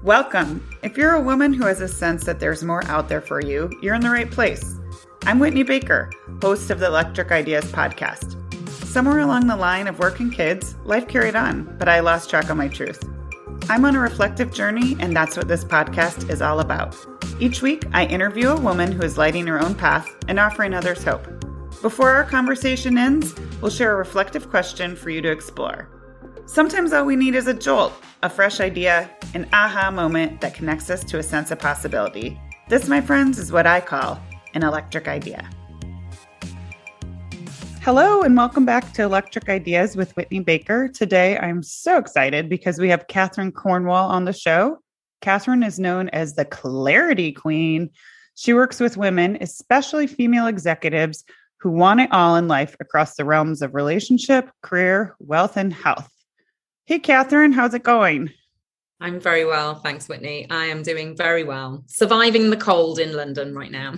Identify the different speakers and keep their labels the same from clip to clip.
Speaker 1: Welcome. If you're a woman who has a sense that there's more out there for you, you're in the right place. I'm Whitney Baker, host of the Electric Ideas podcast. Somewhere along the line of work and kids, life carried on, but I lost track of my truth. I'm on a reflective journey, and that's what this podcast is all about. Each week, I interview a woman who is lighting her own path and offering others hope. Before our conversation ends, we'll share a reflective question for you to explore. Sometimes all we need is a jolt, a fresh idea, an aha moment that connects us to a sense of possibility. This, my friends, is what I call an electric idea. Hello, and welcome back to Electric Ideas with Whitney Baker. Today, I'm so excited because we have Catherine Cornwall on the show. Catherine is known as the Clarity Queen. She works with women, especially female executives, who want it all in life across the realms of relationship, career, wealth, and health. Hey, Catherine, how's it going?
Speaker 2: I'm very well. Thanks, Whitney. I am doing very well. Surviving the cold in London right now.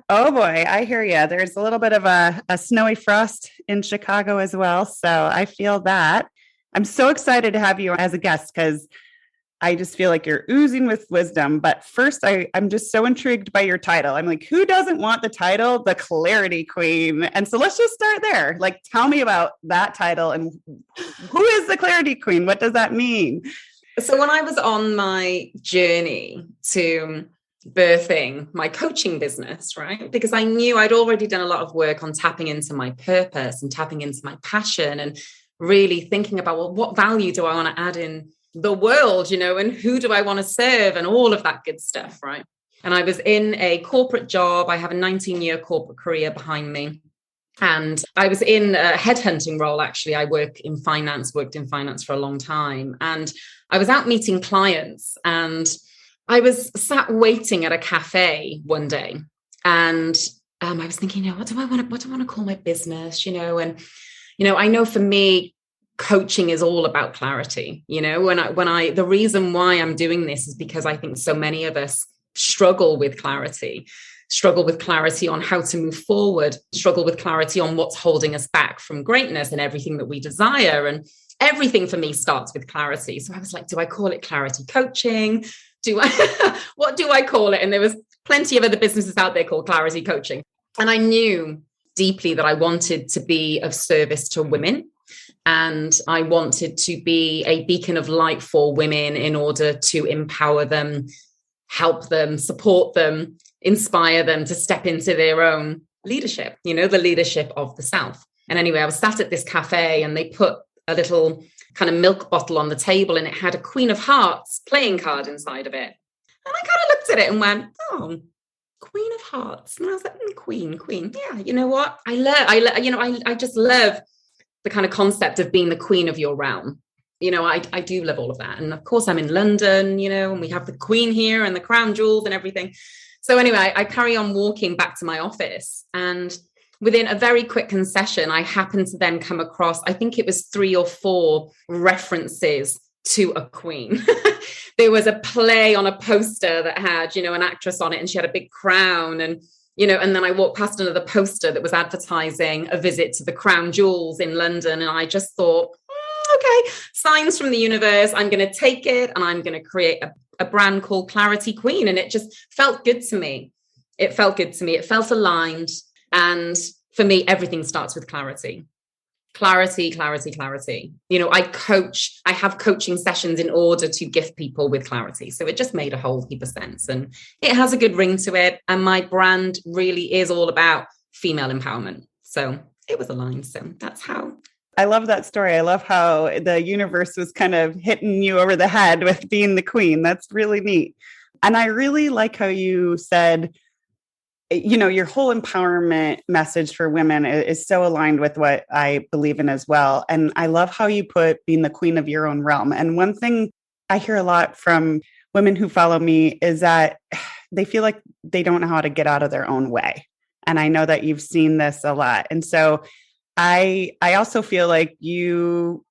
Speaker 1: Oh boy, I hear you. There's a little bit of a snowy frost in Chicago as well. So I feel that. I'm so excited to have you as a guest because I just feel like you're oozing with wisdom. But first, I'm just so intrigued by your title. I'm like, who doesn't want the title, the Clarity Queen? And so let's just start there. Like, tell me about that title and who is the Clarity Queen? What does that mean?
Speaker 2: So when I was on my journey to birthing my coaching business, right? Because I knew I'd already done a lot of work on tapping into my purpose and tapping into my passion and really thinking about, well, what value do I want to add in the world, and who do I want to serve and all of that good stuff, right? And I was in a corporate job. I have a 19-year corporate career behind me. And I was in a headhunting role, actually. I worked in finance for a long time. And I was out meeting clients and I was sat waiting at a cafe one day. And I was thinking, what do I want to call my business, And, I know for me, coaching is all about clarity. The reason why I'm doing this is because I think so many of us struggle with clarity on how to move forward, struggle with clarity on what's holding us back from greatness and everything that we desire. And everything for me starts with clarity. So I was like, do I call it clarity coaching? What do I call it? And there was plenty of other businesses out there called clarity coaching. And I knew deeply that I wanted to be of service to women. And I wanted to be a beacon of light for women in order to empower them, help them, support them, inspire them to step into their own leadership, the leadership of the self. And anyway, I was sat at this cafe and they put a little kind of milk bottle on the table and it had a Queen of Hearts playing card inside of it. And I kind of looked at it and went, oh, Queen of Hearts. And I was like, Queen. Yeah, you know what? I just love the kind of concept of being the queen of your realm. I do love all of that. And of course I'm in London, and we have the Queen here and the crown jewels and everything. So anyway, I carry on walking back to my office and within a very quick concession, I happened to then come across, I think it was 3 or 4 references to a queen. There was a play on a poster that had, an actress on it and she had a big crown and then I walked past another poster that was advertising a visit to the crown jewels in London. And I just thought, okay, signs from the universe. I'm going to take it and I'm going to create a brand called Clarity Queen. And it just felt good to me. It felt aligned. And for me, everything starts with clarity. Clarity. I have coaching sessions in order to gift people with clarity. So it just made a whole heap of sense. And it has a good ring to it. And my brand really is all about female empowerment. So it was aligned. So that's how.
Speaker 1: I love that story. I love how the universe was kind of hitting you over the head with being the queen. That's really neat. And I really like how you said, your whole empowerment message for women is so aligned with what I believe in as well. And I love how you put being the queen of your own realm. And one thing I hear a lot from women who follow me is that they feel like they don't know how to get out of their own way. And I know that you've seen this a lot. And so I also feel like you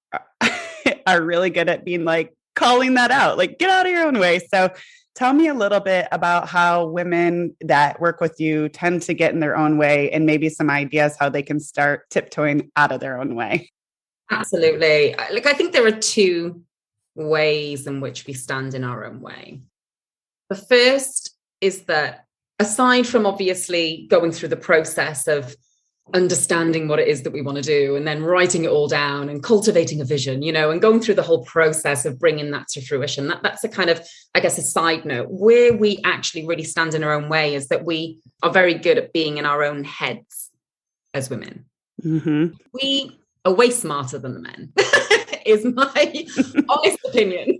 Speaker 1: are really good at being like calling that out, like get out of your own way. So tell me a little bit about how women that work with you tend to get in their own way and maybe some ideas how they can start tiptoeing out of their own way.
Speaker 2: Absolutely. Look, I think there are two ways in which we stand in our own way. The first is that aside from obviously going through the process of understanding what it is that we want to do and then writing it all down and cultivating a vision, and going through the whole process of bringing that to fruition, that's a kind of, I guess, a side note. Where we actually really stand in our own way is that we are very good at being in our own heads as women.
Speaker 1: Mm-hmm.
Speaker 2: We are way smarter than the men, is my honest opinion.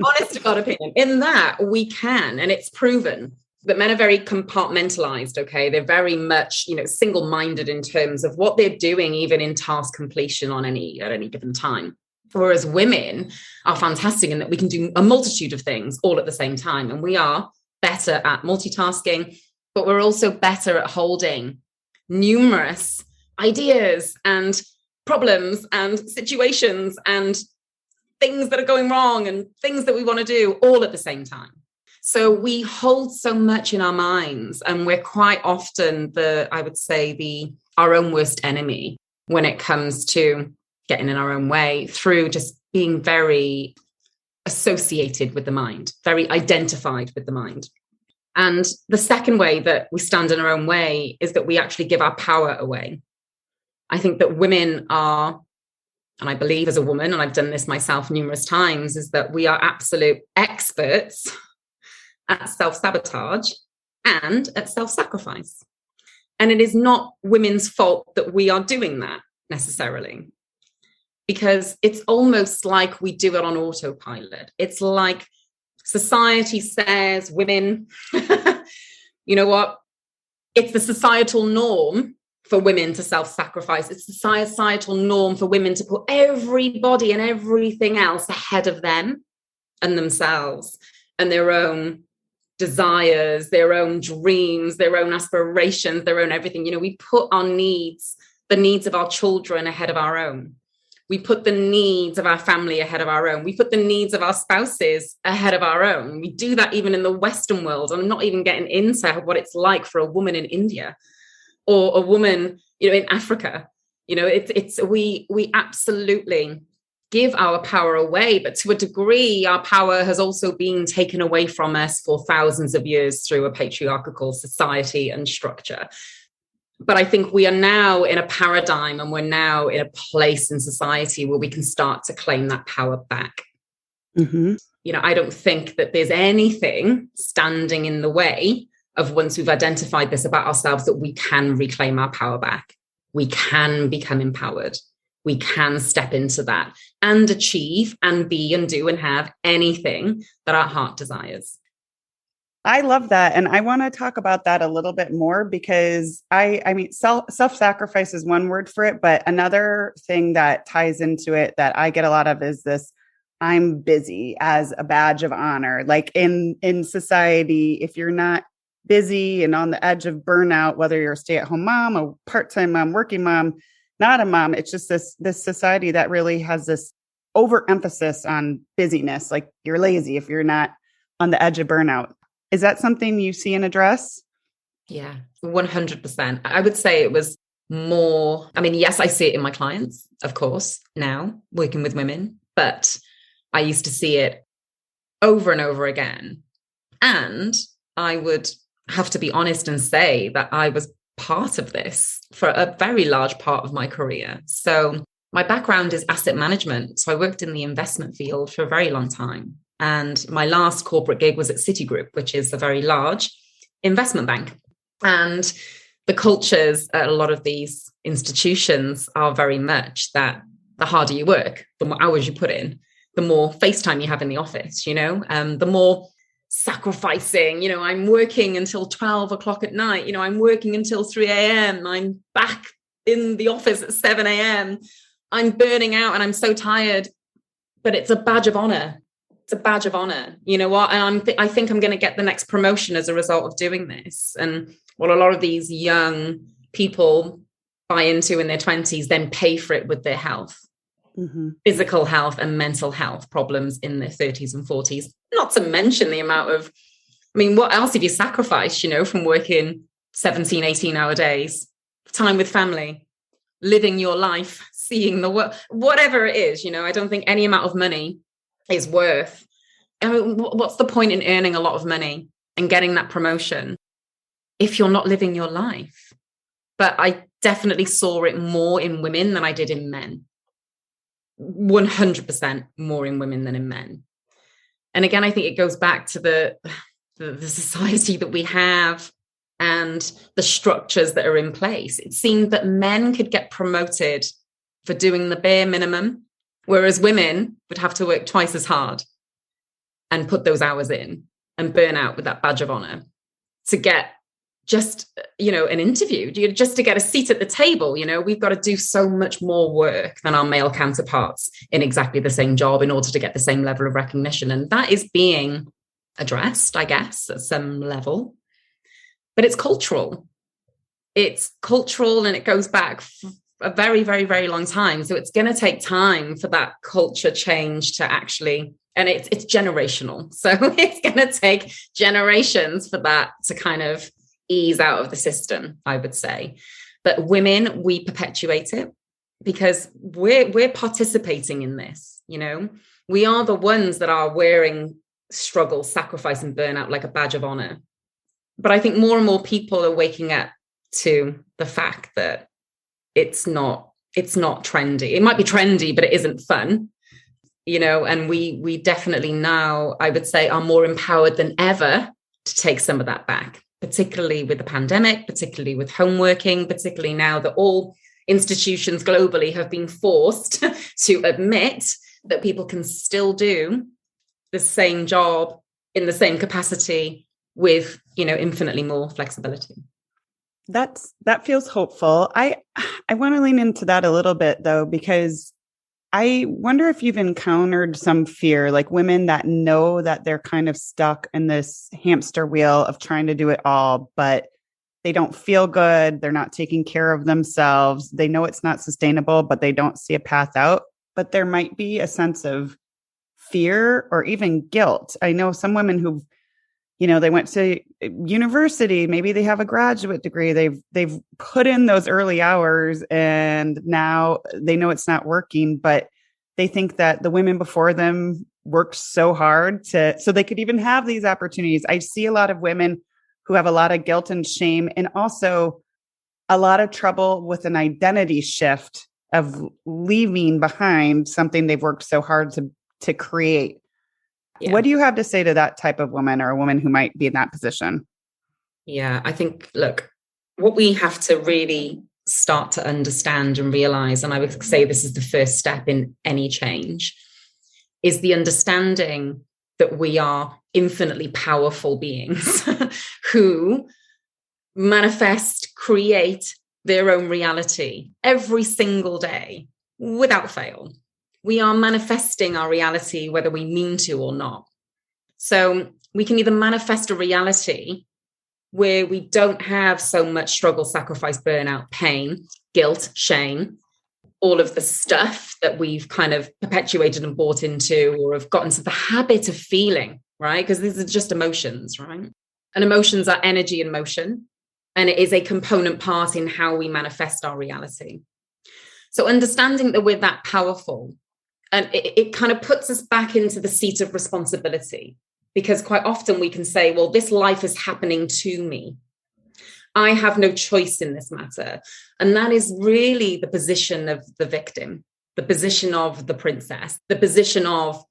Speaker 2: Honest to God opinion. In that we can, and it's proven that men are very compartmentalized, okay? They're very much, single-minded in terms of what they're doing, even in task completion at any given time. Whereas women are fantastic in that we can do a multitude of things all at the same time. And we are better at multitasking, but we're also better at holding numerous ideas and problems and situations and things that are going wrong and things that we want to do all at the same time. So we hold so much in our minds, and we're quite often our own worst enemy when it comes to getting in our own way through just being very associated with the mind, very identified with the mind. And the second way that we stand in our own way is that we actually give our power away. I think that women are, and I believe as a woman, and I've done this myself numerous times, is that we are absolute experts at self-sabotage and at self-sacrifice. And it is not women's fault that we are doing that necessarily, because it's almost like we do it on autopilot. It's like society says, women, you know what? It's the societal norm for women to self-sacrifice. It's the societal norm for women to put everybody and everything else ahead of them and themselves and their own desires, their own dreams, their own aspirations, their own everything. We put our needs, the needs of our children ahead of our own. We put the needs of our family ahead of our own. We put the needs of our spouses ahead of our own. We do that even in the Western world. I'm not even getting into what it's like for a woman in India or a woman, in Africa. We absolutely give our power away, but to a degree, our power has also been taken away from us for thousands of years through a patriarchal society and structure. But I think we are now in a paradigm, and we're now in a place in society where we can start to claim that power back.
Speaker 1: Mm-hmm.
Speaker 2: I don't think that there's anything standing in the way of, once we've identified this about ourselves, that we can reclaim our power back. We can become empowered. We can step into that and achieve and be and do and have anything that our heart desires.
Speaker 1: I love that. And I want to talk about that a little bit more, because I mean, self-sacrifice is one word for it, but another thing that ties into it that I get a lot of is this: I'm busy as a badge of honor. Like in society, if you're not busy and on the edge of burnout, whether you're a stay-at-home mom, a part-time mom, working mom, not a mom, it's just this society that really has this overemphasis on busyness. Like you're lazy if you're not on the edge of burnout. Is that something you see and address?
Speaker 2: Yeah, 100%. I would say it was more, yes, I see it in my clients, of course, now working with women, but I used to see it over and over again. And I would have to be honest and say that I was part of this for a very large part of my career. So my background is asset management. So I worked in the investment field for a very long time. And my last corporate gig was at Citigroup, which is a very large investment bank. And the cultures at a lot of these institutions are very much that the harder you work, the more hours you put in, the more face time you have in the office, the more sacrificing, I'm working until 12 o'clock at night, I'm working until 3 a.m. I'm back in the office at 7 a.m. I'm burning out and I'm so tired, but it's a badge of honor. It's a badge of honor. You know what? And I think I'm going to get the next promotion as a result of doing this. And what a lot of these young people buy into in their 20s, then pay for it with their health. Mm-hmm. Physical health and mental health problems in their 30s and 40s. Not to mention the amount of, what else have you sacrificed, from working 17, 18-hour days, time with family, living your life, seeing the world, whatever it is, I don't think any amount of money is worth. I mean, what's the point in earning a lot of money and getting that promotion if you're not living your life? But I definitely saw it more in women than I did in men. 100% more in women than in men. And again, I think it goes back to the society that we have and the structures that are in place. It seemed that men could get promoted for doing the bare minimum, whereas women would have to work twice as hard and put those hours in and burn out with that badge of honor to get just, an interview, just to get a seat at the table. We've got to do so much more work than our male counterparts in exactly the same job in order to get the same level of recognition. And that is being addressed, I guess, at some level. But it's cultural. It's cultural, and it goes back a very, very, very long time. So it's going to take time for that culture change to actually, and it's generational. So it's going to take generations for that to kind of ease out of the system, I would say. But women, we perpetuate it because we're participating in this. We are the ones that are wearing struggle, sacrifice, and burnout like a badge of honor. But I think more and more people are waking up to the fact that it's not trendy. It might be trendy, but it isn't fun. And we definitely now, I would say, are more empowered than ever to take some of that back, particularly with the pandemic, particularly with home working, particularly now that all institutions globally have been forced to admit that people can still do the same job in the same capacity with, infinitely more flexibility.
Speaker 1: That feels hopeful. I want to lean into that a little bit though, because I wonder if you've encountered some fear, like women that know that they're kind of stuck in this hamster wheel of trying to do it all, but they don't feel good. They're not taking care of themselves. They know it's not sustainable, but they don't see a path out. But there might be a sense of fear or even guilt. I know some women who've, they went to university, maybe they have a graduate degree. They've put in those early hours and now they know it's not working, but they think that the women before them worked so hard so they could even have these opportunities. I see a lot of women who have a lot of guilt and shame and also a lot of trouble with an identity shift of leaving behind something they've worked so hard to create. Yeah. What do you have to say to that type of woman or a woman who might be in that position?
Speaker 2: Yeah, I think, look, what we have to really start to understand and realize, and I would say this is the first step in any change, is the understanding that we are infinitely powerful beings who manifest, create their own reality every single day without fail. We are manifesting our reality whether we mean to or not. So we can either manifest a reality where we don't have so much struggle, sacrifice, burnout, pain, guilt, shame, all of the stuff that we've kind of perpetuated and bought into or have gotten to the habit of feeling, right? Because these are just emotions, right? And emotions are energy in motion, and it is a component part in how we manifest our reality. So understanding that we're that powerful, and it kind of puts us back into the seat of responsibility, because quite often we can say, well, this life is happening to me. I have no choice in this matter. And that is really the position of the victim, the position of the princess, the position of,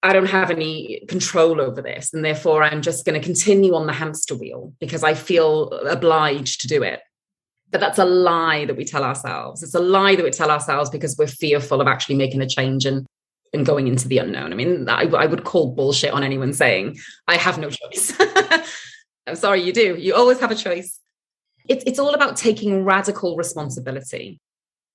Speaker 2: I don't have any control over this, and therefore I'm just going to continue on the hamster wheel because I feel obliged to do it. But that's a lie that we tell ourselves. It's a lie that we tell ourselves because we're fearful of actually making a change and going into the unknown. I mean, I would call bullshit on anyone saying, I have no choice. I'm sorry, you do. You always have a choice. It's all about taking radical responsibility.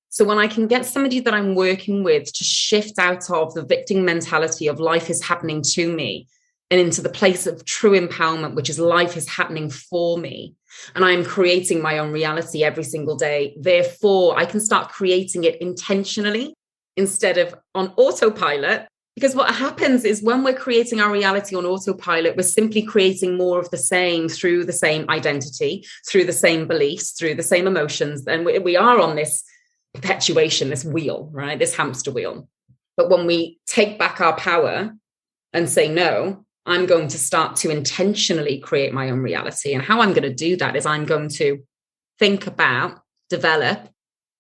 Speaker 2: So when I can get somebody that I'm working with to shift out of the victim mentality of life is happening to me and into the place of true empowerment, which is life is happening for me, and I'm creating my own reality every single day. Therefore, I can start creating it intentionally instead of on autopilot. Because what happens is when we're creating our reality on autopilot, we're simply creating more of the same through the same identity, through the same beliefs, through the same emotions. And we are on this perpetuation, this wheel, right? This hamster wheel. But when we take back our power and say, no, I'm going to start to intentionally create my own reality. And how I'm going to do that is I'm going to think about, develop,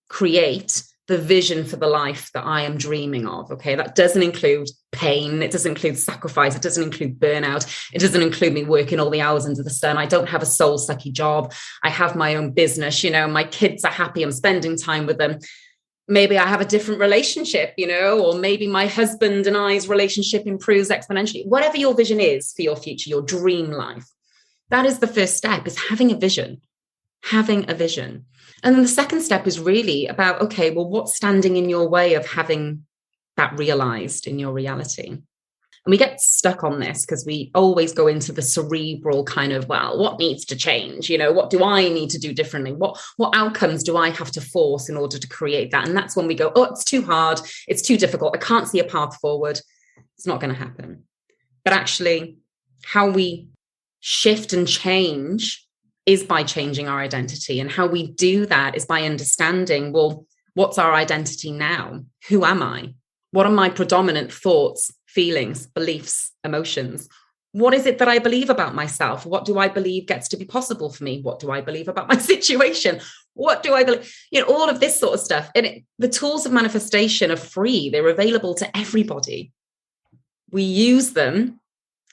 Speaker 2: create the vision for the life that I am dreaming of. Okay. That doesn't include pain. It doesn't include sacrifice. It doesn't include burnout. It doesn't include me working all the hours under the sun. I don't have a soul sucky job. I have my own business. My kids are happy. I'm spending time with them. Maybe I have a different relationship, or maybe my husband and I's relationship improves exponentially. Whatever your vision is for your future, your dream life, that is the first step, is having a vision. And then the second step is really about, okay, well, what's standing in your way of having that realized in your reality? And we get stuck on this because we always go into the cerebral kind of, well, what needs to change? What do I need to do differently? What outcomes do I have to force in order to create that? And that's when we go, oh, it's too hard. It's too difficult. I can't see a path forward. It's not going to happen. But actually, how we shift and change is by changing our identity. And how we do that is by understanding, well, what's our identity now? Who am I? What are my predominant thoughts, feelings, beliefs, emotions? What is it that I believe about myself? What do I believe gets to be possible for me? What do I believe about my situation? What do I believe? All of this sort of stuff. And the tools of manifestation are free. They're available to everybody. We use them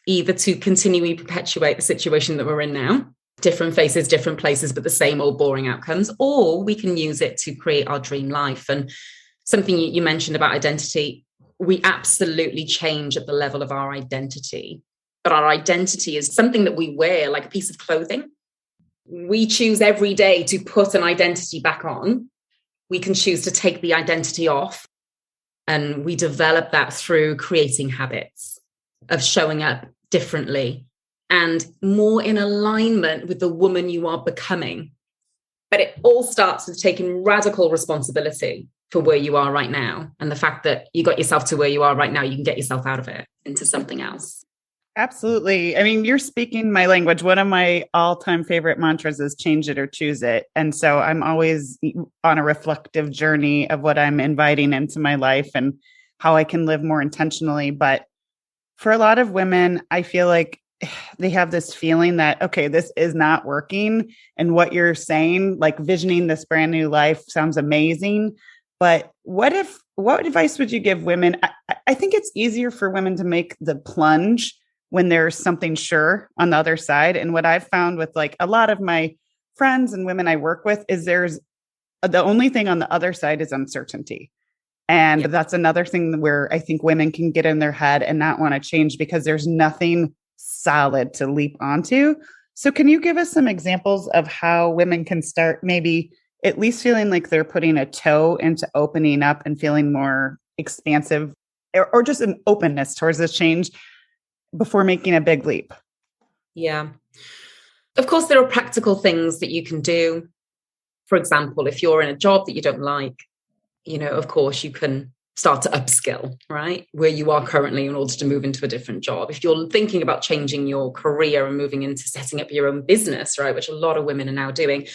Speaker 2: either to continually perpetuate the situation that we're in now, different faces, different places, but the same old boring outcomes, or we can use it to create our dream life. And something you mentioned about identity, we absolutely change at the level of our identity. But our identity is something that we wear like a piece of clothing. We choose every day to put an identity back on. We can choose to take the identity off. And we develop that through creating habits of showing up differently and more in alignment with the woman you are becoming. But it all starts with taking radical responsibility for where you are right now. And the fact that you got yourself to where you are right now, you can get yourself out of it into something else.
Speaker 1: Absolutely. I mean, you're speaking my language. One of my all-time favorite mantras is change it or choose it. And so I'm always on a reflective journey of what I'm inviting into my life and how I can live more intentionally. But for a lot of women, I feel like they have this feeling that, okay, this is not working. And what you're saying, like visioning this brand new life, sounds amazing. But what advice would you give women? I think it's easier for women to make the plunge when there's something sure on the other side. And what I've found with like a lot of my friends and women I work with is there's the only thing on the other side is uncertainty. And that's another thing where I think women can get in their head and not want to change because there's nothing solid to leap onto. So can you give us some examples of how women can start maybe at least feeling like they're putting a toe into opening up and feeling more expansive or just an openness towards this change before making a big leap?
Speaker 2: Yeah. Of course, there are practical things that you can do. For example, if you're in a job that you don't like, of course, you can start to upskill, right? Where you are currently in order to move into a different job. If you're thinking about changing your career and moving into setting up your own business, right, which a lot of women are now doing,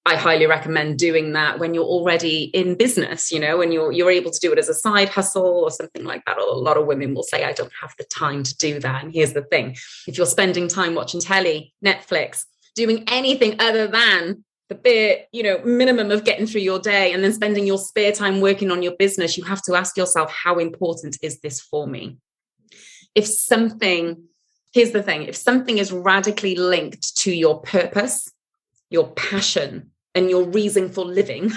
Speaker 2: I highly recommend doing that when you're already in business, and you're able to do it as a side hustle or something like that. Or a lot of women will say, I don't have the time to do that. And here's the thing. If you're spending time watching telly, Netflix, doing anything other than the bare, minimum of getting through your day and then spending your spare time working on your business, you have to ask yourself, how important is this for me? Here's the thing, if something is radically linked to your purpose, your passion, and your reason for living,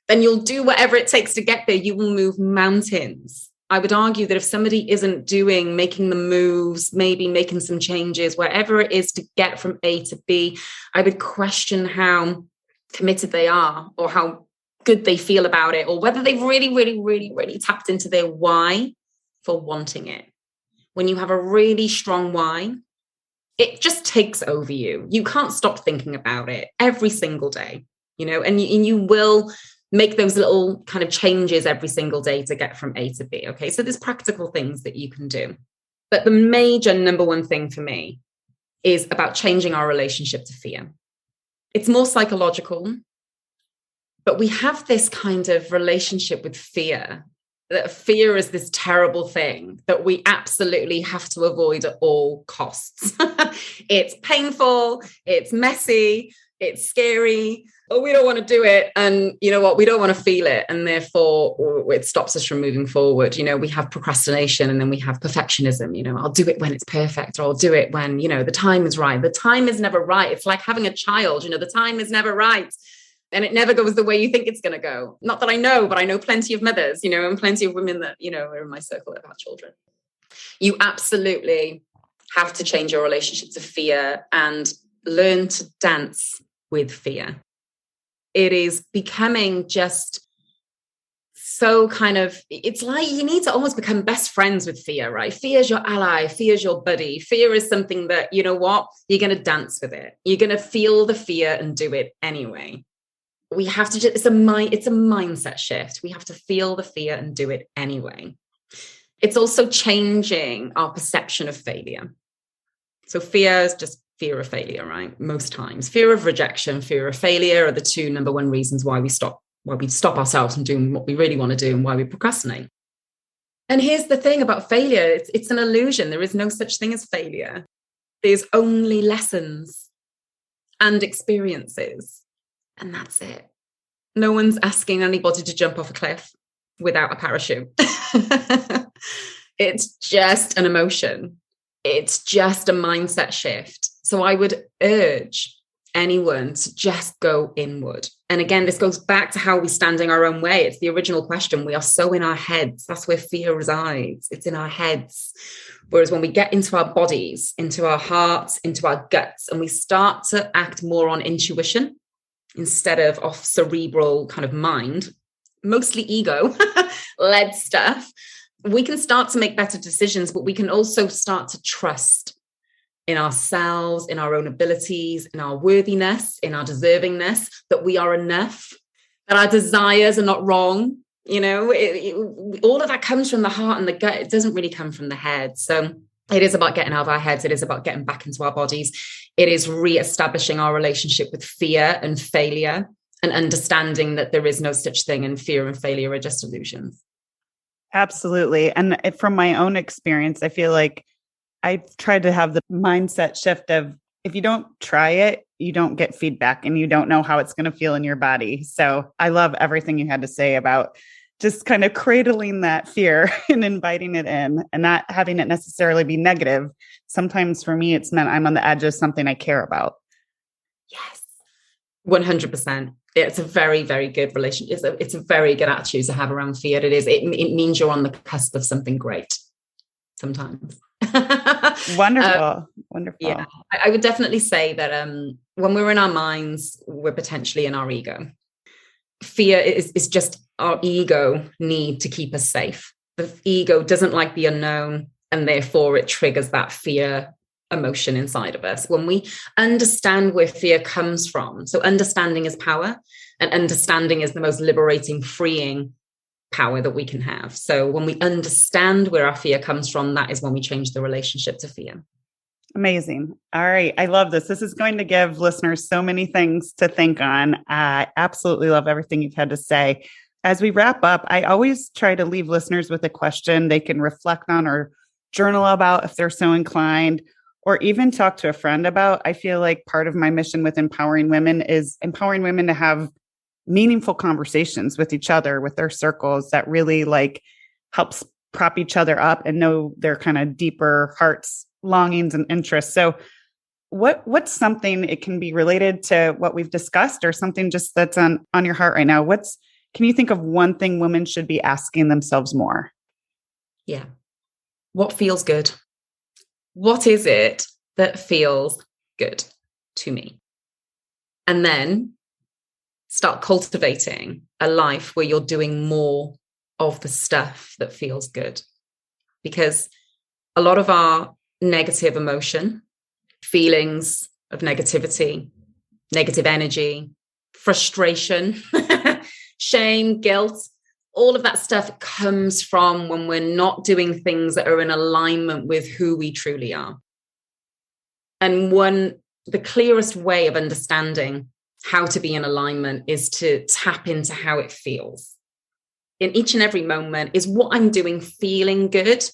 Speaker 2: then you'll do whatever it takes to get there. You will move mountains. I would argue that if somebody isn't making the moves, maybe making some changes, wherever it is to get from A to B, I would question how committed they are or how good they feel about it, or whether they've really, really, really, really tapped into their why for wanting it. When you have a really strong why, it just takes over you. You can't stop thinking about it every single day, and you will make those little kind of changes every single day to get from A to B. Okay. So there's practical things that you can do. But the major number one thing for me is about changing our relationship to fear. It's more psychological, but we have this kind of relationship with fear that fear is this terrible thing that we absolutely have to avoid at all costs. It's painful, it's messy, it's scary, but we don't want to do it. And you know what? We don't want to feel it. And therefore it stops us from moving forward. We have procrastination, and then we have perfectionism. I'll do it when it's perfect, or I'll do it when, the time is right. The time is never right. It's like having a child, the time is never right. And it never goes the way you think it's going to go. Not that I know, but I know plenty of mothers, and plenty of women that, are in my circle that have children. You absolutely have to change your relationship to fear and learn to dance with fear. It is becoming just so it's like you need to almost become best friends with fear, right? Fear is your ally. Fear is your buddy. Fear is something that, you know what? You're going to dance with it. You're going to feel the fear and do it anyway. We have to it's a mindset shift. We have to feel the fear and do it anyway. It's also changing our perception of failure. So fear is just fear of failure, right? Most times. Fear of rejection, fear of failure are the two number one reasons why we stop ourselves from doing what we really want to do and why we procrastinate. And here's the thing about failure. It's an illusion. There is no such thing as failure. There's only lessons and experiences. And that's it. No one's asking anybody to jump off a cliff without a parachute. It's just an emotion. It's just a mindset shift. So I would urge anyone to just go inward. And again, this goes back to how we stand in our own way. It's the original question. We are so in our heads. That's where fear resides. It's in our heads. Whereas when we get into our bodies, into our hearts, into our guts, and we start to act more on intuition instead of off cerebral kind of mind, mostly ego-led stuff, we can start to make better decisions, but we can also start to trust in ourselves, in our own abilities, in our worthiness, in our deservingness, that we are enough, that our desires are not wrong. All of that comes from the heart and the gut. It doesn't really come from the head. So it is about getting out of our heads. It is about getting back into our bodies. It is re-establishing our relationship with fear and failure and understanding that there is no such thing, and fear and failure are just illusions.
Speaker 1: Absolutely. And from my own experience, I feel like I've tried to have the mindset shift of, if you don't try it, you don't get feedback and you don't know how it's going to feel in your body. So I love everything you had to say about just kind of cradling that fear and inviting it in and not having it necessarily be negative. Sometimes for me, it's meant I'm on the edge of something I care about.
Speaker 2: Yes, 100%. It's a very, very good relationship. It's a very good attitude to have around fear. It means you're on the cusp of something great sometimes.
Speaker 1: Wonderful.
Speaker 2: Yeah, I would definitely say that when we're in our minds, we're potentially in our ego. Fear is just our ego need to keep us safe. The ego doesn't like the unknown, and therefore it triggers that fear emotion inside of us. When we understand where fear comes from, so understanding is power, and understanding is the most liberating, freeing power that we can have. So when we understand where our fear comes from, that is when we change the relationship to fear.
Speaker 1: Amazing. All right. I love this. This is going to give listeners so many things to think on. I absolutely love everything you've had to say. As we wrap up, I always try to leave listeners with a question they can reflect on or journal about if they're so inclined, or even talk to a friend about. I feel like part of my mission with empowering women is empowering women to have meaningful conversations with each other, with their circles, that really helps prop each other up and know their kind of deeper hearts, longings, and interests. So what's something, it can be related to what we've discussed or something just that's on your heart right now. Can you think of one thing women should be asking themselves more?
Speaker 2: Yeah. What feels good? What is it that feels good to me? And then start cultivating a life where you're doing more of the stuff that feels good. Because a lot of our negative emotion, feelings of negativity, negative energy, frustration, shame, guilt, all of that stuff comes from when we're not doing things that are in alignment with who we truly are. And the clearest way of understanding how to be in alignment is to tap into how it feels. in each and every moment, is what I'm doing feeling good,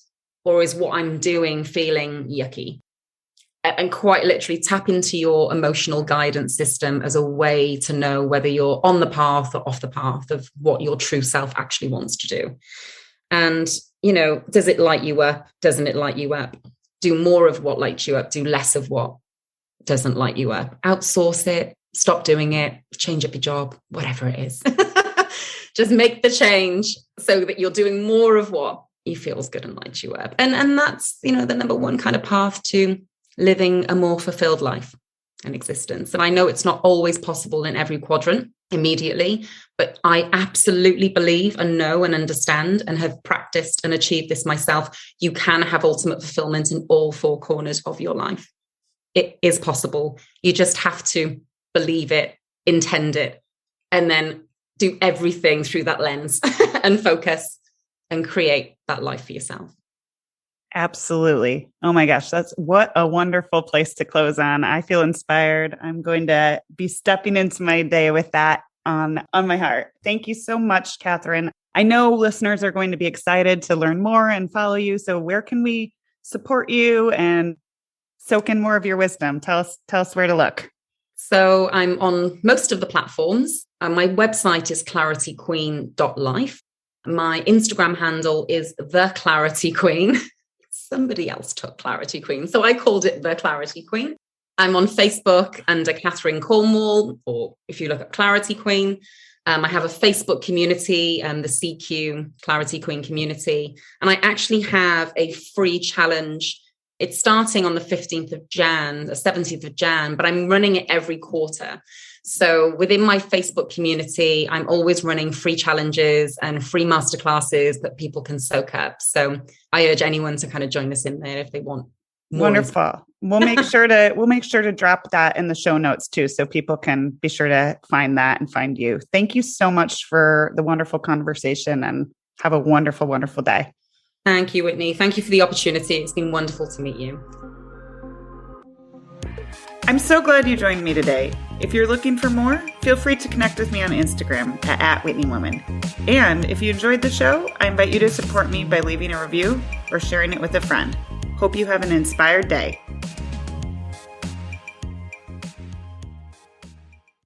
Speaker 2: or is what I'm doing feeling yucky? And quite literally tap into your emotional guidance system as a way to know whether you're on the path or off the path of what your true self actually wants to do. And, does it light you up? Doesn't it light you up? Do more of what lights you up. Do less of what doesn't light you up. Outsource it. Stop doing it. Change up your job. Whatever it is. Just make the change so that you're doing more of what you feels good and lights you up. And that's, the number one kind of path to living a more fulfilled life and existence. And I know it's not always possible in every quadrant immediately, but I absolutely believe and know and understand and have practiced and achieved this myself. You can have ultimate fulfillment in all four corners of your life. It is possible. You just have to believe it, intend it, and then do everything through that lens and focus and create that life for yourself.
Speaker 1: Absolutely. Oh my gosh, that's what a wonderful place to close on. I feel inspired. I'm going to be stepping into my day with that on my heart. Thank you so much, Catherine. I know listeners are going to be excited to learn more and follow you. So where can we support you and soak in more of your wisdom? Tell us where to look.
Speaker 2: So I'm on most of the platforms. My website is clarityqueen.life. My Instagram handle is The Clarity Queen. Somebody else took Clarity Queen, so I called it The Clarity Queen. I'm on Facebook under Catherine Cornwall, or if you look at Clarity Queen. I have a Facebook community, the CQ Clarity Queen community, and I actually have a free challenge. It's starting on the 15th of Jan, the 17th of Jan, but I'm running it every quarter. So within my Facebook community, I'm always running free challenges and free masterclasses that people can soak up. So I urge anyone to kind of join us in there if they want more.
Speaker 1: Wonderful. We'll make sure to drop that in the show notes too, so people can be sure to find that and find you. Thank you so much for the wonderful conversation, and have a wonderful, wonderful day.
Speaker 2: Thank you, Whitney. Thank you for the opportunity. It's been wonderful to meet you.
Speaker 1: I'm so glad you joined me today. If you're looking for more, feel free to connect with me on Instagram at @WhitneyWoman. And if you enjoyed the show, I invite you to support me by leaving a review or sharing it with a friend. Hope you have an inspired day.